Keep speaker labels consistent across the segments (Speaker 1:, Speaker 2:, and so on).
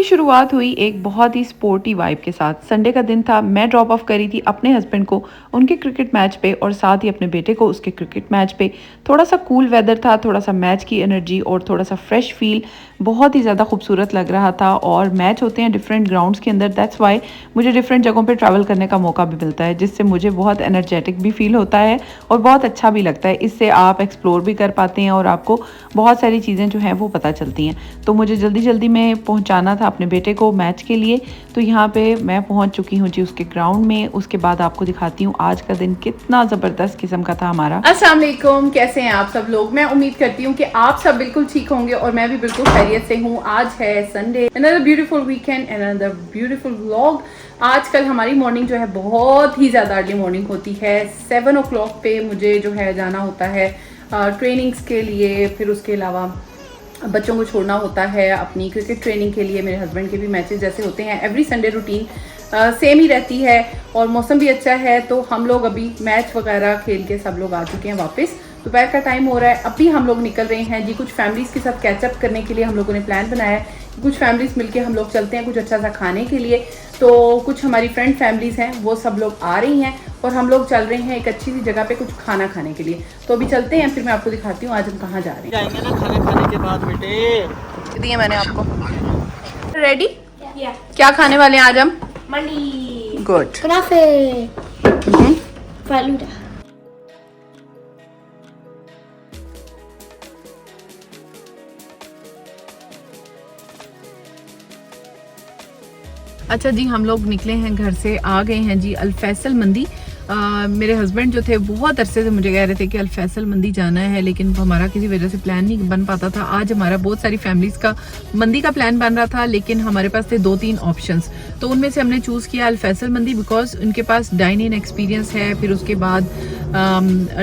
Speaker 1: शुरुआत हुई एक बहुत ही स्पोर्टी वाइब के साथ। संडे का दिन था, मैं ड्रॉप ऑफ करी थी अपने हस्बैंड को उनके क्रिकेट मैच पे और साथ ही अपने बेटे को उसके क्रिकेट मैच पे। थोड़ा सा कूल वेदर था, थोड़ा सा मैच की एनर्जी और थोड़ा सा फ्रेश फील, बहुत ही ज़्यादा खूबसूरत लग रहा था। और मैच होते हैं डिफरेंट ग्राउंड्स के अंदर, दैट्स वाई मुझे डिफरेंट जगहों पे ट्रैवल करने का मौका भी मिलता है, जिससे मुझे बहुत एनर्जेटिक भी फील होता है और बहुत अच्छा भी लगता है। इससे आप एक्सप्लोर भी कर पाते हैं और आपको बहुत सारी चीज़ें जो हैं वो पता चलती हैं। तो मुझे जल्दी जल्दी में पहुंचाना था अपने बेटे को मैच के लिए, तो यहाँ पे मैं पहुंच चुकी हूँ जी उसके ग्राउंड में। उसके बाद आपको दिखाती हूँ आज का दिन कितना ज़बरदस्त किस्म का था हमारा।
Speaker 2: अस्सलाम वालेकुम, कैसे हैं आप सब लोग। मैं उम्मीद करती हूँ कि आप सब बिल्कुल ठीक होंगे और मैं भी बिल्कुल खैरियत से हूँ। आज है Sunday, another beautiful weekend, another beautiful vlog. आजकल हमारी मॉर्निंग जो है बहुत ही ज़्यादा अर्ली मॉर्निंग होती है। 7 o'clock पे मुझे जो है जाना होता है ट्रेनिंग्स के लिए, फिर उसके अलावा बच्चों को छोड़ना होता है अपनी क्रिकेट ट्रेनिंग के लिए। मेरे हस्बैंड के भी मैचेस जैसे होते हैं, एवरी संडे रूटीन सेम ही रहती है और मौसम भी अच्छा है। तो हम लोग अभी मैच वगैरह खेल के सब लोग आ चुके हैं वापस। दोपहर का टाइम हो रहा है, अभी हम लोग निकल रहे हैं जी कुछ फैमिलीज़ के साथ कैचअप करने के लिए। हम लोगों ने प्लान बनाया है कि कुछ फैमिलीज़ मिलके हम लोग चलते हैं कुछ अच्छा सा खाने के लिए। तो कुछ हमारी फ्रेंड फैमिलीज़ हैं वो सब लोग आ रही हैं और हम लोग चल रहे हैं एक अच्छी सी जगह पे कुछ खाना खाने के लिए। तो अभी चलते हैं, फिर मैं आपको दिखाती हूँ आज हम कहाँ जा रहे हैं।
Speaker 3: जाएंगे ना खाना खाने के बाद बेटे।
Speaker 2: दिए मैंने आपको। रेडी? क्या खाने वाले हैं आज हम?
Speaker 4: Money,
Speaker 2: good.
Speaker 4: कुनाफे, फालूदा।
Speaker 1: अच्छा जी, हम लोग निकले हैं घर से, आ गए हैं जी अल फैसल मंदी। मेरे हस्बैंड जो थे बहुत अरसे से मुझे कह रहे थे कि अल फैसल मंदी जाना है, लेकिन हमारा किसी वजह से प्लान नहीं बन पाता था। आज हमारा बहुत सारी फैमिलीज़ का मंदी का प्लान बन रहा था, लेकिन हमारे पास थे 2-3 ऑप्शंस। तो उनमें से हमने चूज़ किया अल फैसल मंदी, बिकॉज उनके पास डाइन इन एक्सपीरियंस है। फिर उसके बाद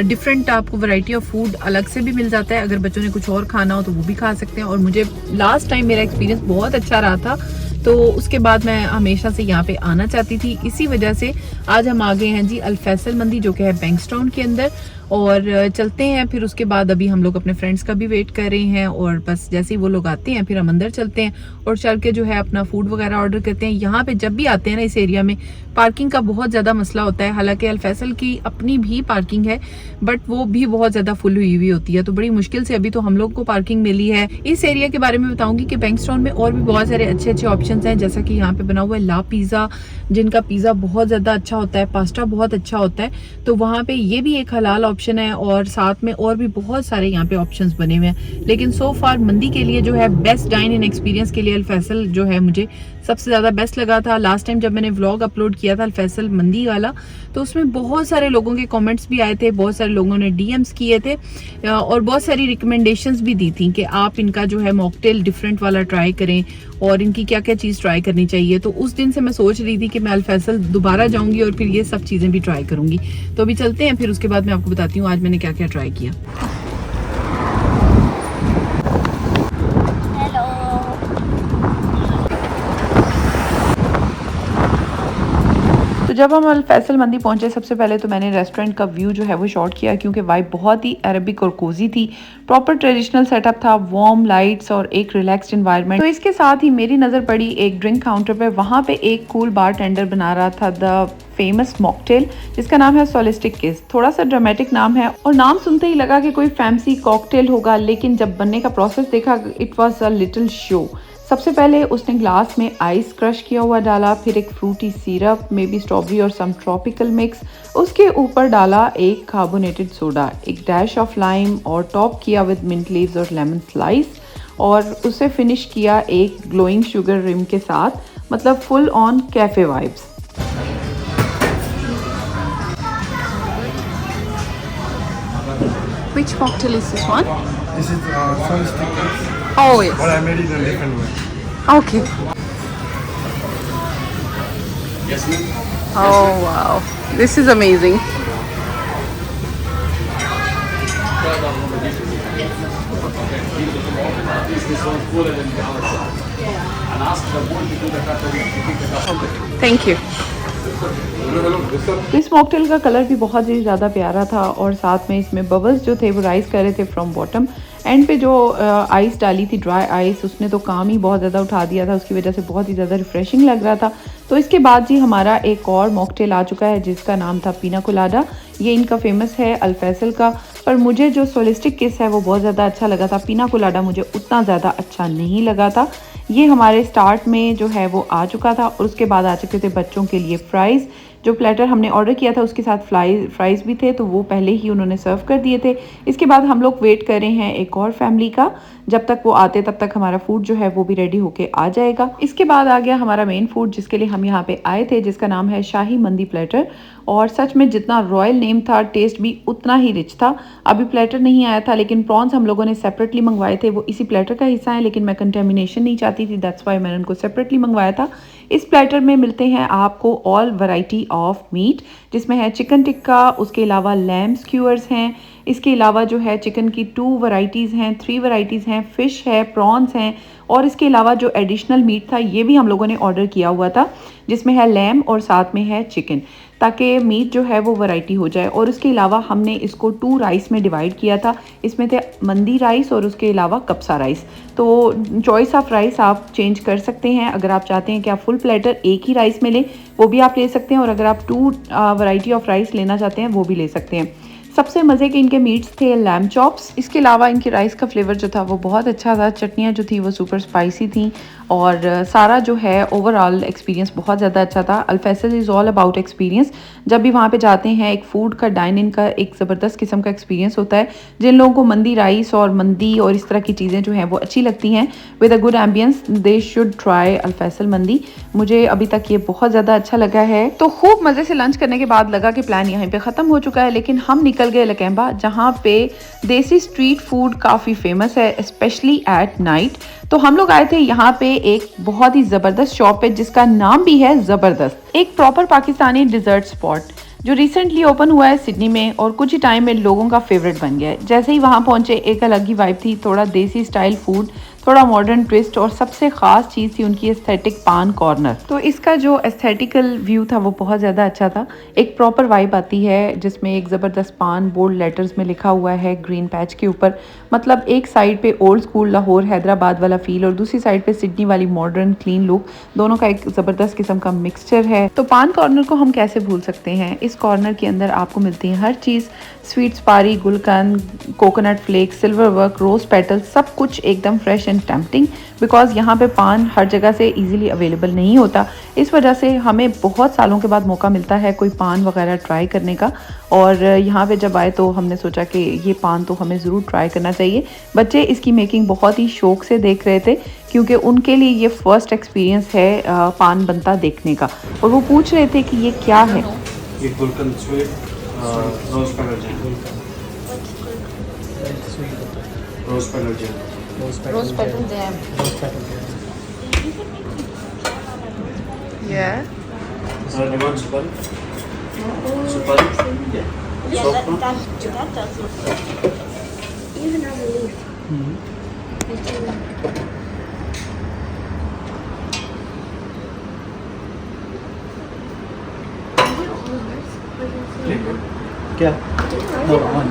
Speaker 1: डिफरेंट आपको वैरायटी ऑफ फूड अलग से भी मिल जाता है, अगर बच्चों ने कुछ और खाना हो तो वो भी खा सकते हैं। और मुझे लास्ट टाइम मेरा एक्सपीरियंस बहुत अच्छा रहा था, तो उसके बाद मैं हमेशा से यहाँ पे आना चाहती थी। इसी वजह से आज हम आ गए हैं जी अल फैसल मंदी, जो कि है बैंक्सटाउन के अंदर। और चलते हैं, फिर उसके बाद अभी हम लोग अपने फ्रेंड्स का भी वेट कर रहे हैं और बस जैसे ही वो लोग आते हैं फिर हम अंदर चलते हैं और चल के जो है अपना फूड वगैरह ऑर्डर करते हैं। यहाँ पे जब भी आते हैं ना इस एरिया में पार्किंग का बहुत ज़्यादा मसला होता है। हालांकि अल फैसल की अपनी भी पार्किंग है, बट वो भी बहुत ज़्यादा फुल हुई हुई होती है, तो बड़ी मुश्किल से अभी तो हम लोग को पार्किंग मिली है। इस एरिया के बारे में बताऊंगी कि बैंक्सटाउन में और भी बहुत सारे अच्छे अच्छे ऑप्शन हैं, जैसा कि यहाँ पे बना हुआ है ला पिज़्ज़ा, जिनका पिज़्ज़ा बहुत ज़्यादा अच्छा होता है, पास्ता बहुत अच्छा होता है। तो वहाँ पे ये भी एक हलाल ऑप्शन है और साथ में और भी बहुत सारे यहाँ पे ऑप्शंस बने हुए हैं। लेकिन सो फार मंदी के लिए जो है बेस्ट डाइन इन एक्सपीरियंस के लिए अल फैसल जो है मुझे सबसे ज़्यादा बेस्ट लगा था। लास्ट टाइम जब मैंने व्लॉग अपलोड किया था अल फैसल मंदी वाला, तो उसमें बहुत सारे लोगों के कमेंट्स भी आए थे, बहुत सारे लोगों ने डीएम्स किए थे और बहुत सारी रिकमेंडेशंस भी दी थी कि आप इनका जो है मॉकटेल डिफरेंट वाला ट्राई करें और इनकी क्या क्या चीज़ ट्राई करनी चाहिए। तो उस दिन से मैं सोच रही थी कि मैं अल फैसल दोबारा जाऊंगी और फिर ये सब चीज़ें भी ट्राई करूंगी। तो अभी चलते हैं, फिर उसके बाद मैं आपको बताती हूँ आज मैंने क्या क्या ट्राई किया। तो जब हम अल फैसल मंदी पहुंचे, सबसे पहले तो मैंने रेस्टोरेंट का व्यू जो है वो शॉट किया, क्योंकि वाइब बहुत ही अरबिक और कोजी थी। प्रॉपर ट्रेडिशनल सेटअप था, वार्म लाइट्स और एक रिलैक्स्ड एनवायरनमेंट। तो इसके साथ ही मेरी नज़र पड़ी एक ड्रिंक काउंटर पे। वहाँ पे एक कूल बार टेंडर बना रहा था द फेमस मॉकटेल, जिसका नाम है सोलिस्टिक किस। थोड़ा सा ड्रामेटिक नाम है और नाम सुनते ही लगा कि कोई फैंसी कॉकटेल होगा, लेकिन जब बनने का प्रोसेस देखा it was a little show. सबसे पहले उसने ग्लास में आइस क्रश किया हुआ डाला, फिर एक fruity syrup, may be strawberry और सम ट्रॉपिकल मिक्स, उसके ऊपर डाला एक कार्बोनेटेड सोडा, एक डैश ऑफ लाइम और टॉप किया विद मिंट लीव्स और लेमन स्लाइस, और उसे फिनिश किया एक ग्लोइंग शुगर रिम के साथ, मतलब full on cafe vibes.
Speaker 2: Which cocktail is this one?
Speaker 5: This is Solistic Kiss,
Speaker 2: Oh yes.
Speaker 5: but I made it in a different way.
Speaker 2: Okay. Oh wow, this is amazing. Thank you.
Speaker 1: तो इस mocktail का colour भी बहुत ही ज़्यादा प्यारा था और साथ में इसमें बबल्स जो थे वो राइज कर रहे थे फ्रॉम बॉटम। एंड पे जो आइस डाली थी, ड्राई आइस, उसने तो काम ही बहुत ज़्यादा उठा दिया था, उसकी वजह से बहुत ही ज़्यादा रिफ़्रेशिंग लग रहा था। तो इसके बाद जी हमारा एक और मॉकटेल आ चुका है जिसका नाम था पीना कोलाडा। ये इनका फेमस है अल फैसल का, पर मुझे जो सोलिस्टिक किस है वो बहुत ज़्यादा अच्छा लगा था। पीना कोलाडा मुझे उतना ज़्यादा अच्छा नहीं लगा था। ये हमारे स्टार्ट में जो है वो आ चुका था और उसके बाद आ चुके थे बच्चों के लिए फ्राइज़। जो प्लेटर हमने ऑर्डर किया था उसके साथ फ्राइज़ भी थे, तो वो पहले ही उन्होंने सर्व कर दिए थे। इसके बाद हम लोग वेट कर रहे हैं एक और फैमिली का, जब तक वो आते तब तक हमारा फूड जो है वो भी रेडी होके आ जाएगा। इसके बाद आ गया हमारा मेन फूड जिसके लिए हम यहाँ पे आए थे, जिसका नाम है शाही मंदी प्लेटर। और सच में जितना रॉयल नेम था, टेस्ट भी उतना ही रिच था। अभी प्लेटर नहीं आया था, लेकिन प्रॉन्स हम लोगों ने सेपरेटली मंगवाए थे। वो इसी प्लेटर का हिस्सा है, लेकिन मैं कंटेमिनेशन नहीं चाहती थी, दैट्स वाई मैंने उनको सेपरेटली मंगवाया था। इस प्लेटर में मिलते हैं आपको ऑल वैरायटी ऑफ मीट, जिसमें है चिकन टिक्का, उसके अलावा लैम्ब स्क्यूअर्स हैं, इसके अलावा जो है चिकन की 2 वैरायटीज़ हैं, 3 वैरायटीज़ हैं, फ़िश है, प्रॉन्स हैं, और इसके अलावा जो एडिशनल मीट था ये भी हम लोगों ने ऑर्डर किया हुआ था, जिसमें है लैम्ब और साथ में है चिकन, ताकि मीट जो है वो वैरायटी हो जाए। और उसके अलावा हमने इसको 2 राइस में डिवाइड किया था, इसमें थे मंदी राइस और उसके अलावा कप्सा राइस। तो चॉइस ऑफ राइस आप चेंज कर सकते हैं। अगर आप चाहते हैं कि आप फुल प्लेटर एक ही राइस में लें वो भी आप ले सकते हैं, और अगर आप 2 वैरायटी ऑफ राइस लेना चाहते हैं वो भी ले सकते हैं। सबसे मज़े के इनके मीट्स थे लैम्ब चॉप्स। इसके अलावा इनकी राइस का फ्लेवर जो था वो बहुत अच्छा था। चटनियाँ जो थी वो सुपर स्पाइसी थी, और सारा जो है ओवरऑल एक्सपीरियंस बहुत ज़्यादा अच्छा था। Al Faisal is all about experience. जब भी वहाँ पे जाते हैं एक फ़ूड का, डाइन इन का एक ज़बरदस्त किस्म का एक्सपीरियंस होता है। जिन लोगों को मंदी राइस और मंदी और इस तरह की चीज़ें जो हैं वो अच्छी लगती हैं with a good ambience, they should try Al Faisal mandi. मुझे अभी तक ये बहुत ज़्यादा अच्छा लगा है। तो खूब मज़े से लंच करने के बाद लगा कि प्लान यहाँ पे ख़त्म हो चुका है, लेकिन हम निकल गए लकैम्बा, जहाँ पे देसी स्ट्रीट फूड काफ़ी फेमस है, स्पेशली एट नाइट। तो हम लोग आए थे यहाँ पे एक बहुत ही ज़बरदस्त शॉप है जिसका नाम भी है ज़बरदस्त, एक प्रॉपर पाकिस्तानी डिज़र्ट स्पॉट जो रिसेंटली ओपन हुआ है सिडनी में, और कुछ ही टाइम में लोगों का फेवरेट बन गया है। जैसे ही वहाँ पहुँचे एक अलग ही वाइब थी, थोड़ा देसी स्टाइल फूड, थोड़ा मॉडर्न ट्विस्ट, और सबसे ख़ास चीज़ थी उनकी एस्थेटिक पान कॉर्नर। तो इसका जो एस्थेटिकल व्यू था वो बहुत ज़्यादा अच्छा था। एक प्रॉपर वाइब आती है जिसमें एक ज़बरदस्त पान बोल्ड लेटर्स में लिखा हुआ है ग्रीन पैच के ऊपर। मतलब एक साइड पे ओल्ड स्कूल लाहौर हैदराबाद वाला फील, और दूसरी साइड पे सिडनी वाली मॉडर्न क्लीन लुक, दोनों का एक ज़बरदस्त किस्म का मिक्सचर है। तो पान कॉर्नर को हम कैसे भूल सकते हैं। इस कॉर्नर के अंदर आपको मिलती है हर चीज़, sweet supari, gulkand, coconut flakes, silver varq, rose petal, सब कुछ एकदम फ्रेश एंड टेम्पटिंग। बिकॉज यहाँ पे पान हर जगह से इजीली अवेलेबल नहीं होता, इस वजह से हमें बहुत सालों के बाद मौका मिलता है कोई पान वगैरह ट्राई करने का। और यहाँ पे जब आए तो हमने सोचा कि ये पान तो हमें ज़रूर ट्राई करना चाहिए। बच्चे इसकी मेकिंग बहुत ही शौक से देख रहे थे, क्योंकि उनके लिए ये फर्स्ट एक्सपीरियंस है पान बनता देखने का, और वो पूछ रहे थे कि ये क्या है।
Speaker 5: ये gulkand sweet, rose petal jam, rose petal jam,
Speaker 1: rose petal jam. Yeah.
Speaker 5: Do you want supari? Supari? Yeah.
Speaker 4: Yeah, that does look good. Even as a leaf.
Speaker 3: क्या? No, one.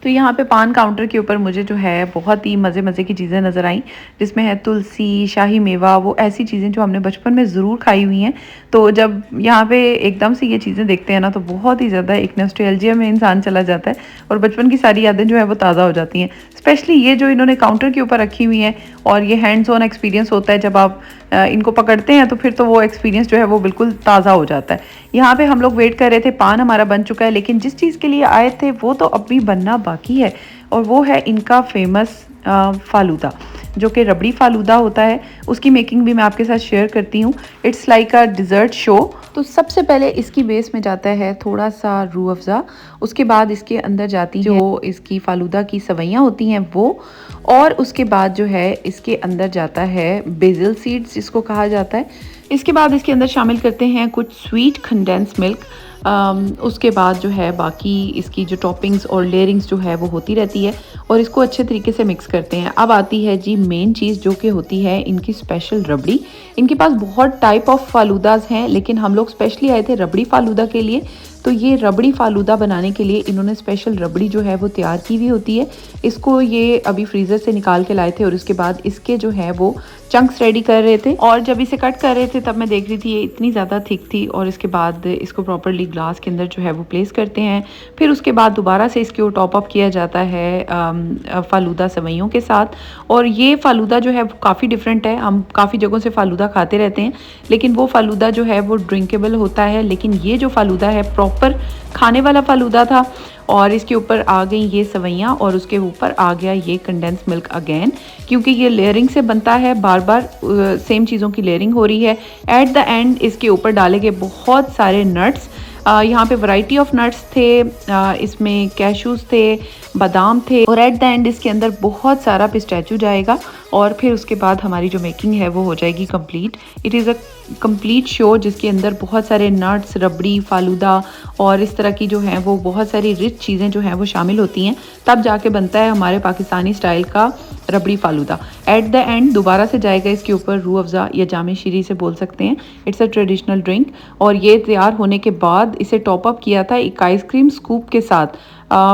Speaker 1: तो यहाँ पे पान काउंटर के ऊपर मुझे जो है बहुत ही मज़े की चीज़ें नज़र आई, जिसमें है तुलसी, शाही मेवा, वो ऐसी चीज़ें जो हमने बचपन में ज़रूर खाई हुई हैं। तो जब यहाँ पे एकदम से ये चीज़ें देखते हैं ना, तो बहुत ही ज़्यादा एक नॉस्टैल्जिया में इंसान चला जाता है, और बचपन की सारी यादें जो है वो ताज़ा हो जाती हैं। स्पेशली ये जो इन्होंने काउंटर के ऊपर रखी हुई हैं, और ये हैंड्स ऑन एक्सपीरियंस होता है जब आप इनको पकड़ते हैं, तो फिर तो वो एक्सपीरियंस जो है वो बिल्कुल ताज़ा हो जाता है। यहाँ पे हम लोग वेट कर रहे थे, पान हमारा बन चुका है, लेकिन जिस चीज़ के लिए आए थे वो तो अब भी बनना बाकी है, और वो है इनका फेमस फालूदा, जो कि रबड़ी फालूदा होता है। उसकी मेकिंग भी मैं आपके साथ शेयर करती हूँ। It's like a dessert show. तो सबसे पहले इसकी बेस में जाता है थोड़ा सा रूह अफ़ज़ा, उसके बाद इसके अंदर जाती जो इसकी फालूदा की सवैयाँ होती हैं वो, और उसके बाद जो है इसके अंदर जाता है बेसिल सीड्स जिसको कहा जाता है। इसके बाद इसके अंदर शामिल करते हैं कुछ स्वीट कंडेंस मिल्क, उसके बाद जो है बाकी इसकी जो टॉपिंग्स और लेयरिंग्स जो है वो होती रहती है और इसको अच्छे तरीके से मिक्स करते हैं। अब आती है जी मेन चीज़ जो कि होती है इनकी स्पेशल रबड़ी। इनके पास बहुत टाइप ऑफ फालूदाज हैं, लेकिन हम लोग स्पेशली आए थे रबड़ी फालूदा के लिए। तो ये रबड़ी फालूदा बनाने के लिए इन्होंने स्पेशल रबड़ी जो है वो तैयार की हुई होती है। इसको ये अभी फ्रीज़र से निकाल के लाए थे और उसके बाद इसके जो है वो चंक्स रेडी कर रहे थे और जब इसे कट कर रहे थे तब मैं देख रही थी ये इतनी ज़्यादा थिक थी। और इसके बाद इसको प्रॉपरली ग्लास के अंदर जो है वो प्लेस करते हैं। फिर उसके बाद दोबारा से इसके टॉप अप किया जाता है फालूदा सेवइयों के साथ। और ये फालूदा जो है काफ़ी डिफरेंट है। हम काफ़ी जगहों से फालूदा खाते रहते हैं, लेकिन वो फालूदा जो है वो ड्रिंकेबल होता है, लेकिन ये जो फालूदा है प्रॉपर खाने वाला फालूदा था। और इसके ऊपर आ गई ये सेवइयाँ और उसके ऊपर आ गया ये कंडेंस मिल्क अगेन, क्योंकि ये लेयरिंग से बनता है, बार बार सेम चीज़ों की लेयरिंग हो रही है। एट द एंड इसके ऊपर डाले गए बहुत सारे नट्स। यहाँ पे वैरायटी ऑफ नट्स थे, इसमें कैशूज़ थे, बादाम थे और एट द एंड इसके अंदर बहुत सारा पिस्टैचू जाएगा। और फिर उसके बाद हमारी जो मेकिंग है वो हो जाएगी complete. It is a complete show जिसके अंदर बहुत सारे नट्स, रबड़ी, फालूदा और इस तरह की जो है वो बहुत सारी रिच चीज़ें जो हैं वो शामिल होती हैं, तब जाके बनता है हमारे पाकिस्तानी स्टाइल का रबड़ी फालूदा। एट द एंड दोबारा से जाएगा इसके ऊपर रूह अफ़ज़ा या जामे शीरी से बोल सकते हैं। It's a traditional drink. और ये तैयार होने के बाद इसे टॉप अप किया था एक आइसक्रीम स्कूप के साथ,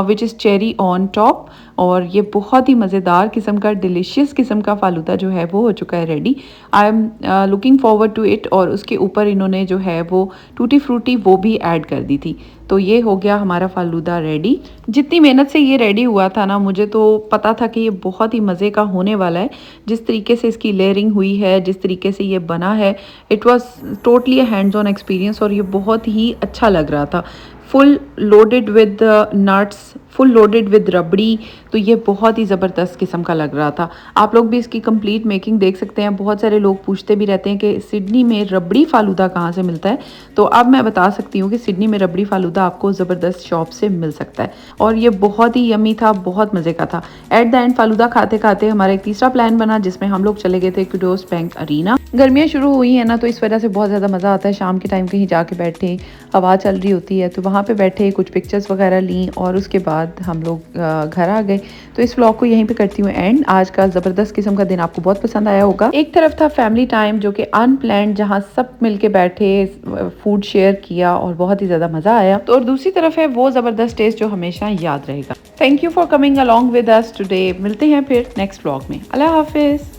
Speaker 1: which is cherry on top. और ये बहुत ही मज़ेदार किस्म का, डिलीशियस किस्म का फालूदा जो है वो हो चुका है ready. I am looking forward to it. और उसके ऊपर इन्होंने जो है वो टूटी फ्रूटी वो भी ऐड कर दी थी। तो ये हो गया हमारा फालूदा रेडी। जितनी मेहनत से ये रेडी हुआ था ना, मुझे तो पता था कि ये बहुत ही मज़े का होने वाला है। जिस तरीके से इसकी लेयरिंग हुई है, जिस तरीके से ये बना है, it was totally a hands on experience. और ये बहुत ही अच्छा लग रहा था, full loaded with nuts, full loaded with rabri. तो ये बहुत ही ज़बरदस्त किस्म का लग रहा था। आप लोग भी इसकी कंप्लीट मेकिंग देख सकते हैं। बहुत सारे लोग पूछते भी रहते हैं कि सिडनी में रबड़ी फालूदा कहाँ से मिलता है। तो अब मैं बता सकती हूँ कि सिडनी में रबड़ी फालूदा आपको ज़बरदस्त शॉप से मिल सकता है और ये बहुत ही यमी था, बहुत मज़े का था। एट द एंड फालूदा खाते खाते हमारा एक तीसरा प्लान बना जिसमें हम लोग चले गए थे कुडोस बैंक अरीना। गर्मियाँ शुरू हुई हैं ना, तो इस वजह से बहुत ज़्यादा मज़ा आता है। शाम के टाइम कहीं जाके बैठे, हवा चल रही होती है, तो वहाँ पे बैठे कुछ पिक्चर्स वगैरह ली और उसके बाद हम लोग घर आ गए। तो इस व्लॉग को यहीं पे करती हूँ एंड। आज का ज़बरदस्त किस्म का दिन आपको बहुत पसंद आया होगा। एक तरफ था फैमिली टाइम जो कि अनप्लान्ड, जहाँ सब मिलके बैठे, फूड शेयर किया और बहुत ही ज़्यादा मज़ा आया। तो और दूसरी तरफ है वो ज़बरदस्त टेस्ट जो हमेशा याद रहेगा। Thank you for coming along with us today. मिलते हैं फिर नेक्स्ट व्लॉग में। अल्लाह हाफिज़।